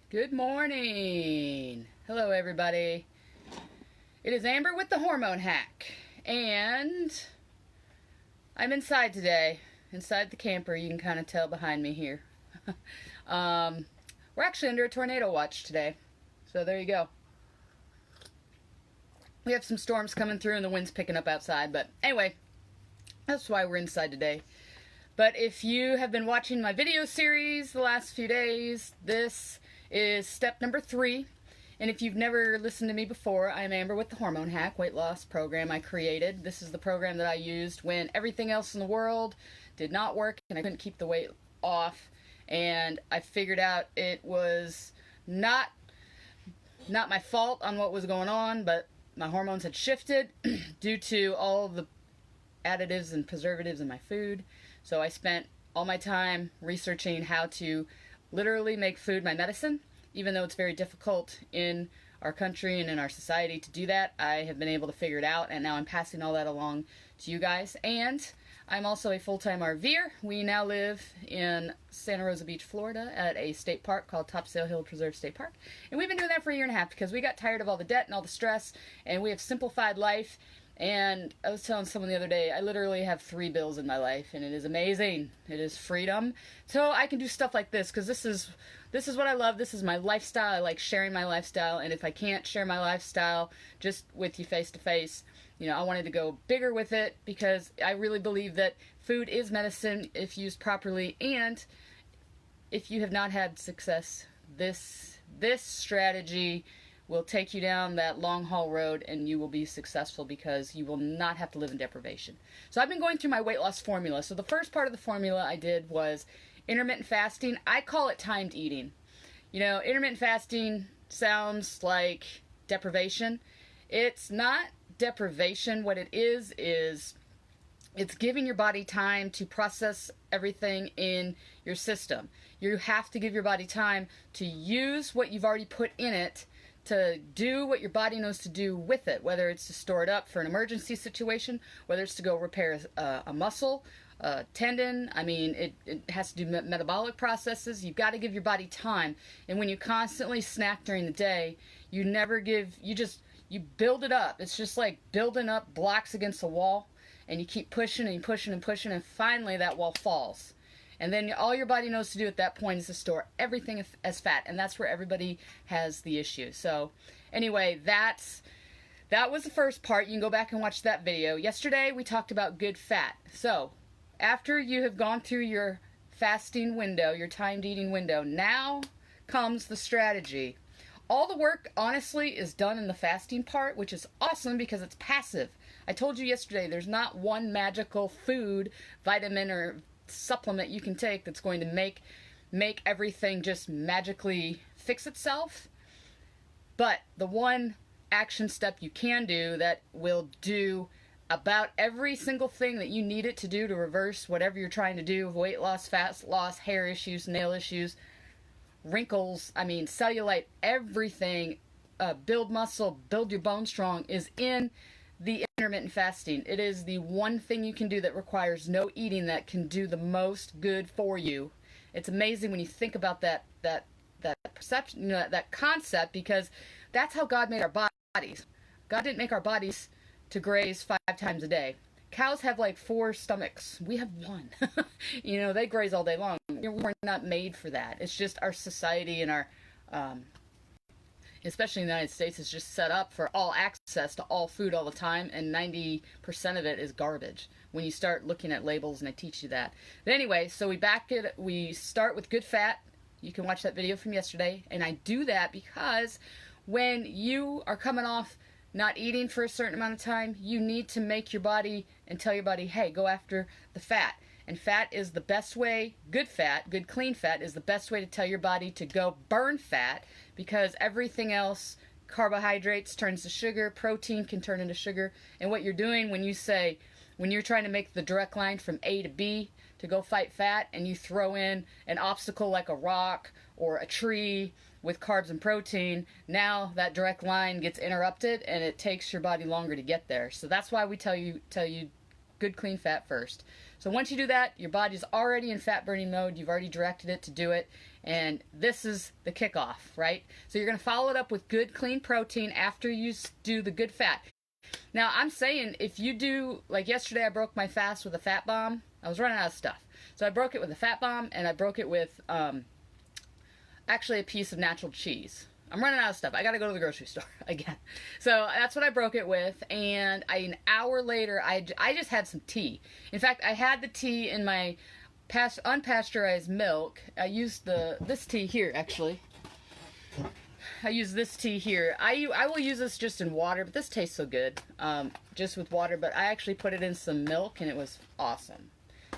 Good morning. Hello, everybody. It is Amber with the Hormone Hack, and I'm inside today, inside the camper. You can kind of tell behind me here. We're actually under a tornado watch today, so there you go. We have some storms coming through and the wind's picking up outside, but anyway, that's why we're inside today. But if you have been watching my video series the last few days, this is step number 3. And if you've never listened to me before, I'm Amber with the Hormone Hack weight loss program I created. This is the program that I used when everything else in the world did not work and I couldn't keep the weight off. And I figured out it was not my fault on what was going on, but my hormones had shifted due to all the additives and preservatives in my food. So I spent all my time researching how to literally make food my medicine. Even though it's very difficult in our country and in our society to do that, I have been able to figure it out, and now I'm passing all that along to you guys. And I'm also a full-time RVer. We now live in Santa Rosa Beach, Florida, at a state park called Topsail Hill Preserve State Park. And we've been doing that for a year and a half because we got tired of all the debt and all the stress, and we have simplified life. And I was telling someone the other day, I literally have 3 bills in my life, and it is amazing. It is freedom. So I can do stuff like this, because this is what I love. This is my lifestyle. I like sharing my lifestyle, and if I can't share my lifestyle just with you face to face, I wanted to go bigger with it, because I really believe that food is medicine if used properly, and if you have not had success, this strategy will take you down that long haul road, and you will be successful because you will not have to live in deprivation. So I've been going through my weight loss formula. So the first part of the formula I did was intermittent fasting. I call it timed eating. Intermittent fasting sounds like deprivation. It's not deprivation. What it is it's giving your body time to process everything in your system. You have to give your body time to use what you've already put in it, to do what your body knows to do with it, whether it's to store it up for an emergency situation, whether it's to go repair a muscle, a tendon. It has to do metabolic processes. You've got to give your body time. And when you constantly snack during the day, you build it up. It's just like building up blocks against a wall, and you keep pushing and pushing and pushing, and finally that wall falls. And then all your body knows to do at that point is to store everything as fat, and that's where everybody has the issue. So anyway, that was the first part. You can go back and watch that video. Yesterday we talked about good fat. So after you have gone through your fasting window, your timed eating window, now comes the strategy. All the work, honestly, is done in the fasting part, which is awesome because it's passive. I told you yesterday, there's not one magical food, vitamin, or supplement you can take that's going to make everything just magically fix itself. But the one action step you can do that will do about every single thing that you need it to do to reverse whatever you're trying to do: weight loss, fat loss, hair issues, nail issues, wrinkles, cellulite, everything, build muscle, build your bone strong, is in the intermittent fasting. It is the one thing you can do that requires no eating that can do the most good for you. It's amazing when you think about that perception, that concept, because that's how God made our bodies. God didn't make our bodies to graze 5 times a day. Cows have like 4 stomachs. We have 1. They graze all day long. We're not made for that. It's just our society and our especially in the United States, is just set up for all access to all food all the time, and 90% of it is garbage when you start looking at labels, and I teach you that. But anyway, so we start with good fat. You can watch that video from yesterday, and I do that because when you are coming off not eating for a certain amount of time, you need to make your body and tell your body, hey, go after the fat. And fat is the best way, good clean fat is the best way to tell your body to go burn fat, because everything else, carbohydrates turns to sugar, protein can turn into sugar. And what you're doing when you're trying to make the direct line from A to B to go fight fat, and you throw in an obstacle like a rock or a tree with carbs and protein, now that direct line gets interrupted and it takes your body longer to get there. So that's why we tell you good clean fat first. So once you do that, your body's already in fat burning mode. You've already directed it to do it, And this is the kickoff, right? So you're going to follow it up with good, clean protein after you do the good fat. Now, I'm saying if you do, like yesterday I broke my fast with a fat bomb. I was running out of stuff. So I broke it with a fat bomb, and I broke it with actually a piece of natural cheese. I'm running out of stuff. I got to go to the grocery store again. So that's what I broke it with. And an hour later, I just had some tea. In fact, I had the tea in my unpasteurized milk. I used this tea here, actually. I use this tea here. I will use this just in water, but this tastes so good, just with water. But I actually put it in some milk, and it was awesome.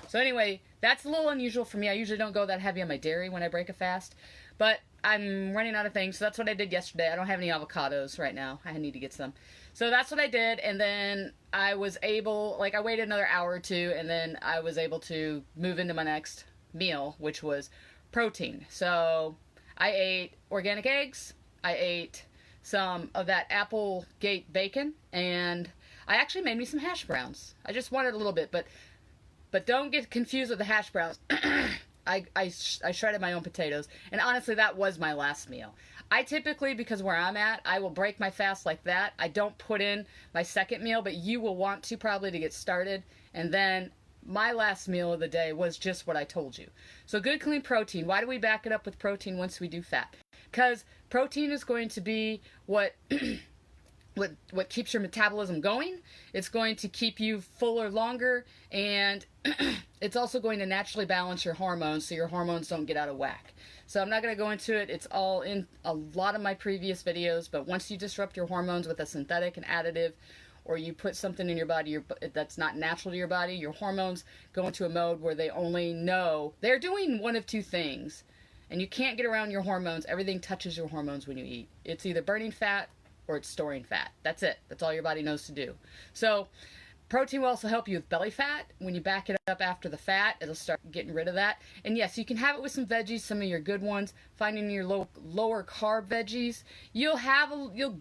So anyway, that's a little unusual for me. I usually don't go that heavy on my dairy when I break a fast. But I'm running out of things, so that's what I did yesterday. I don't have any avocados right now. I need to get some. So that's what I did, and then I was able, like, I waited another hour or two, and then I was able to move into my next meal, which was protein. So I ate organic eggs. I ate some of that Applegate bacon, and I actually made me some hash browns. I just wanted a little bit, but don't get confused with the hash browns. I shredded my own potatoes, and honestly, that was my last meal. I typically, because where I'm at, I will break my fast like that. I don't put in my second meal, but you will want to probably to get started. And then my last meal of the day was just what I told you. So good, clean protein. Why do we back it up with protein once we do fat? Because protein is going to be what what keeps your metabolism going. It's going to keep you fuller longer, and it's also going to naturally balance your hormones so your hormones don't get out of whack. So I'm not going to go into it. It's all in a lot of my previous videos, but once you disrupt your hormones with a synthetic and additive, or you put something in your body that's not natural to your body, your hormones go into a mode where they only know they're doing one of two things, and you can't get around your hormones. Everything touches your hormones when you eat. It's either burning fat or it's storing fat. That's it. That's all your body knows to do. So protein will also help you with belly fat. When you back it up after the fat, it'll start getting rid of that. And yes, you can have it with some veggies, some of your good ones. Finding your lower carb veggies, you'll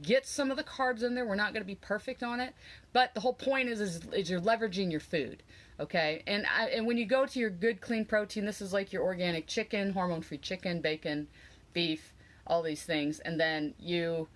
get some of the carbs in there. We're not going to be perfect on it, but the whole point is you're leveraging your food. Okay, and when you go to your good clean protein, this is like your organic chicken, hormone-free chicken, bacon, beef, all these things, and then you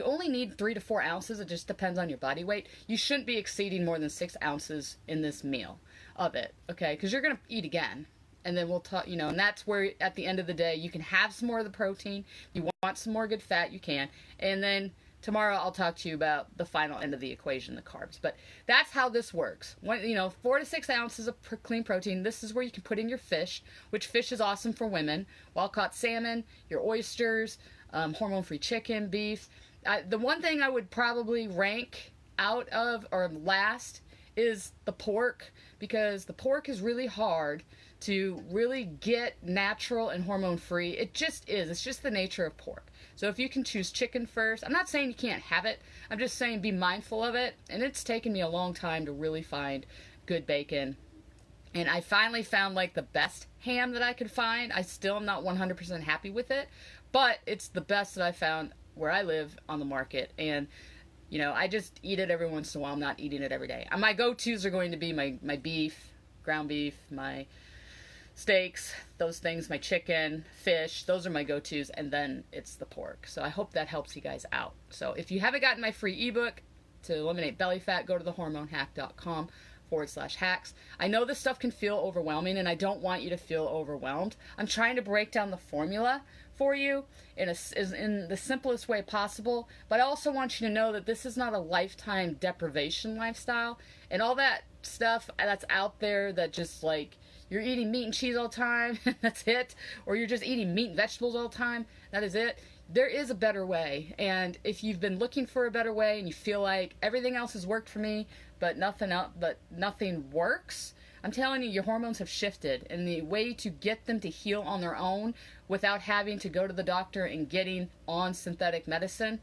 only need 3 to 4 ounces. It just depends on your body weight. You shouldn't be exceeding more than 6 ounces in this meal of it, okay? Because you're going to eat again. And then we'll talk, and that's where at the end of the day, you can have some more of the protein. If you want some more good fat, you can. And then tomorrow I'll talk to you about the final end of the equation, the carbs. But that's how this works. 4 to 6 ounces of clean protein. This is where you can put in your fish, which fish is awesome for women. Wild-caught salmon, your oysters, hormone-free chicken, beef. The one thing I would probably rank out of or last is the pork, because the pork is really hard to really get natural and hormone-free. It just is. It's just the nature of pork. So if you can choose chicken first, I'm not saying you can't have it. I'm just saying be mindful of it. And it's taken me a long time to really find good bacon. And I finally found like the best ham that I could find. I still am not 100% happy with it, but it's the best that I found where I live on the market. And I just eat it every once in a while. I'm not eating it every day. My go-tos are going to be my beef, ground beef, my steaks, those things, my chicken, fish, those are my go-tos, and then it's the pork. So I hope that helps you guys out. So if you haven't gotten my free ebook to eliminate belly fat, go to thehormonehack.com/hacks. I know this stuff can feel overwhelming, and I don't want you to feel overwhelmed. I'm trying to break down the formula for you in the simplest way possible, but I also want you to know that this is not a lifetime deprivation lifestyle, and all that stuff that's out there that just like you're eating meat and cheese all the time, that's it, or you're just eating meat and vegetables all the time, that is it. There is a better way, and if you've been looking for a better way and you feel like everything else has worked for me, but nothing works, I'm telling you, your hormones have shifted, and the way to get them to heal on their own without having to go to the doctor and getting on synthetic medicine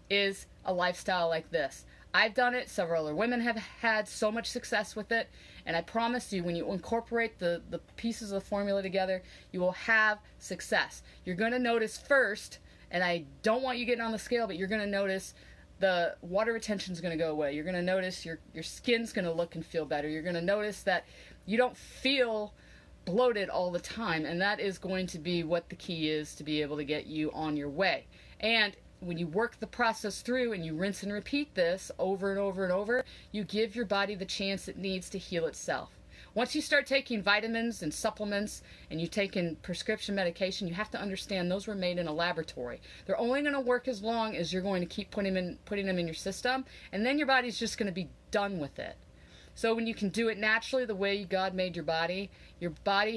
is a lifestyle like this. I've done it. Several other women have had so much success with it. And I promise you, when you incorporate the pieces of the formula together, you will have success. You're going to notice first, and I don't want you getting on the scale, but you're going to notice the water retention is going to go away. You're going to notice your skin's going to look and feel better. You're going to notice that you don't feel bloated all the time, and that is going to be what the key is to be able to get you on your way. And when you work the process through and you rinse and repeat this over and over and over, you give your body the chance it needs to heal itself. Once you start taking vitamins and supplements and you've taken prescription medication, you have to understand those were made in a laboratory. They're only going to work as long as you're going to keep putting them in your system, and then your body's just going to be done with it. So when you can do it naturally the way God made your body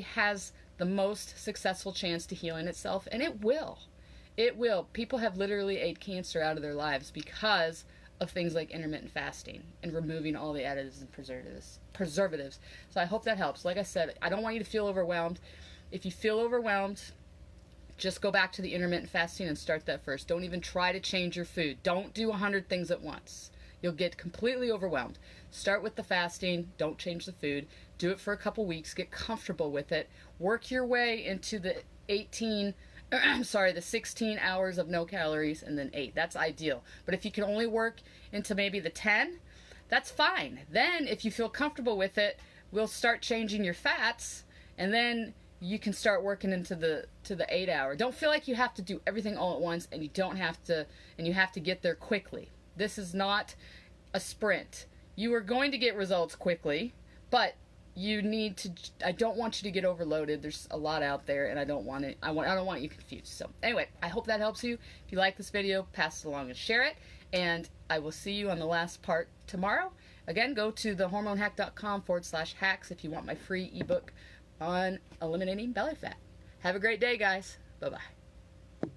has the most successful chance to healing itself, and it will. It will. People have literally ate cancer out of their lives because of things like intermittent fasting and removing all the additives and preservatives. So I hope that helps. Like I said, I don't want you to feel overwhelmed. If you feel overwhelmed, just go back to the intermittent fasting and start that first. Don't even try to change your food. Don't do 100 things at once. You'll get completely overwhelmed. Start with the fasting. Don't change the food. Do it for a couple weeks. Get comfortable with it. Work your way into the 16 hours of no calories and then 8. That's ideal. But if you can only work into maybe the 10, that's fine. Then if you feel comfortable with it, we'll start changing your fats, and then you can start working into the 8 hour. Don't feel like you have to do everything all at once, and you have to get there quickly. This is not a sprint. You are going to get results quickly, but I don't want you to get overloaded. There's a lot out there, and I don't want you confused. So anyway, I hope that helps you. If you like this video, pass it along and share it, and I will see you on the last part tomorrow. Again, go to thehormonehack.com/hacks if you want my free ebook on eliminating belly fat. Have a great day, guys. Bye-bye.